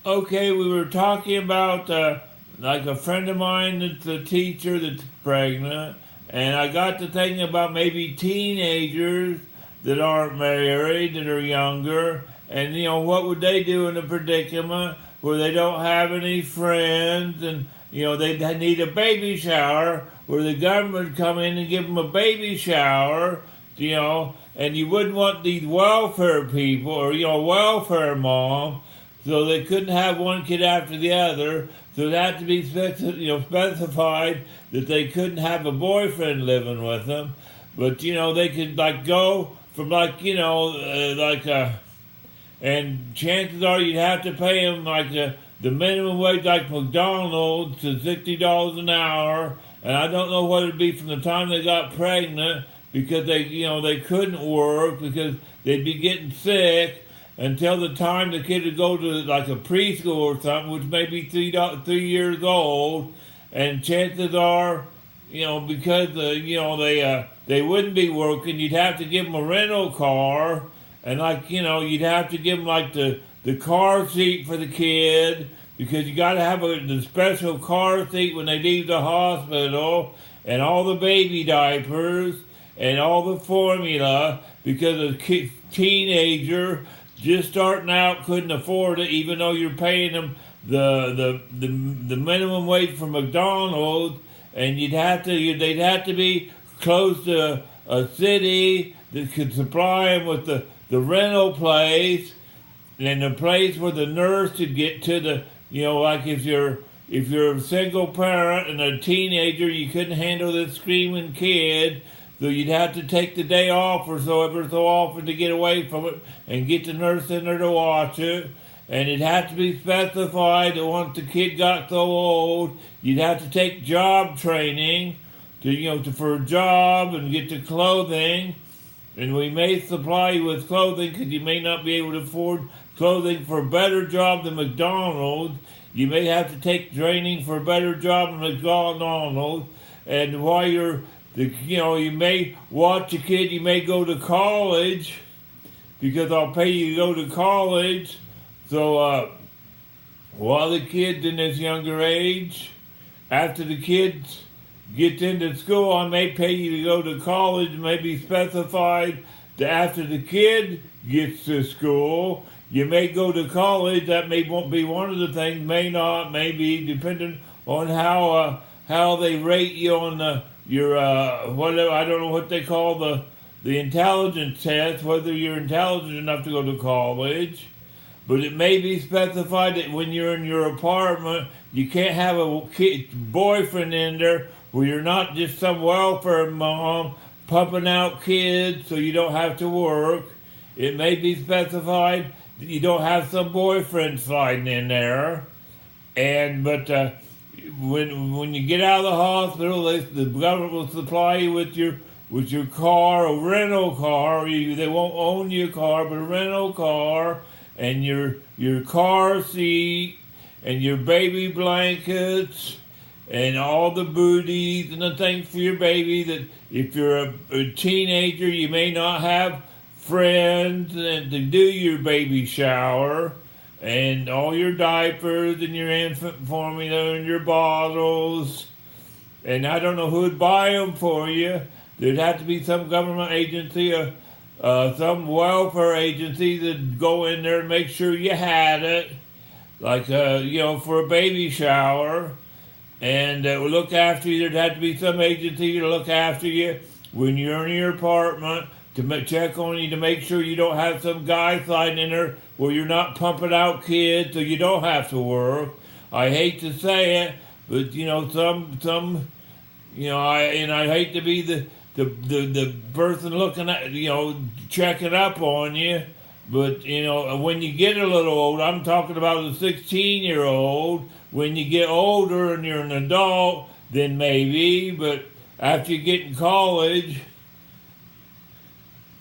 Okay, we were talking about like a friend of mine that's a teacher that's pregnant, and I got to thinking about maybe teenagers that aren't married, that are younger, and what would they do in a predicament where they don't have any friends, and they need a baby shower, where the government would come in and give them a baby shower, and you wouldn't want these welfare people or welfare mom, so they couldn't have one kid after the other. So it had to be specified that they couldn't have a boyfriend living with them, but they could like go from and chances are you'd have to pay them like the minimum wage like McDonald's to $60 an hour, and I don't know what it'd be from the time they got pregnant because they couldn't work because they'd be getting sick until the time the kid would go to like a preschool or something, which may be 3 years old, and chances are, because they wouldn't be working, you'd have to give them a rental car, and you'd have to give them like the car seat for the kid because you got to have the special car seat when they leave the hospital, and all the baby diapers and all the formula because a teenager just starting out couldn't afford it, even though you're paying them the minimum wage for McDonald's, and they'd have to be close to a city that could supply them with the rental place and the place where the nurse could get to like if you're a single parent and a teenager, you couldn't handle this screaming kid. So you'd have to take the day off or so ever so often to get away from it and get the nurse in there to watch it. And it'd have to be specified that once the kid got so old, you'd have to take job training for a job and get the clothing. And we may supply you with clothing because you may not be able to afford clothing for a better job than McDonald's. You may have to take training for a better job than McDonald's. And while you may watch a kid, you may go to college because I'll pay you to go to college. So while the kid's in this younger age, after the kid gets into school, I may pay you to go to college. It may be specified that after the kid gets to school, you may go to college. That won't be one of the things, may not, maybe, depending on how they rate you on your whatever, I don't know what they call the intelligence test, whether you're intelligent enough to go to college. But it may be specified that when you're in your apartment, you can't have a boyfriend in there where you're not just some welfare mom pumping out kids so you don't have to work. It may be specified that you don't have some boyfriend sliding in there. But when you get out of the hospital, the government will supply you with your car, a rental car. They won't own your car, but a rental car, and your car seat, and your baby blankets, and all the booties and the things for your baby. That if you're a teenager, you may not have friends and to do your baby shower. And all your diapers and your infant formula and your bottles. And I don't know who'd buy them for you. There'd have to be some government agency, some welfare agency that'd go in there and make sure you had it. Like, for a baby shower. And would look after you. There'd have to be some agency to look after you when you're in your apartment, to check on you, to make sure you don't have some guy sliding in there where you're not pumping out kids so you don't have to work. I hate to say it, but I hate to be the person looking at, checking up on you. But, when you get a little old, I'm talking about a 16-year-old, when you get older and you're an adult, then maybe, but after you get in college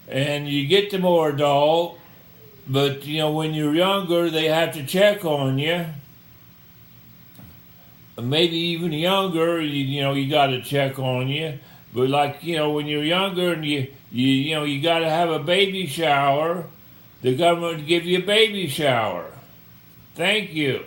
and you get to more adult, but, when you're younger, they have to check on you. Maybe even younger, you got to check on you. But when you're younger and you got to have a baby shower, the government would give you a baby shower. Thank you.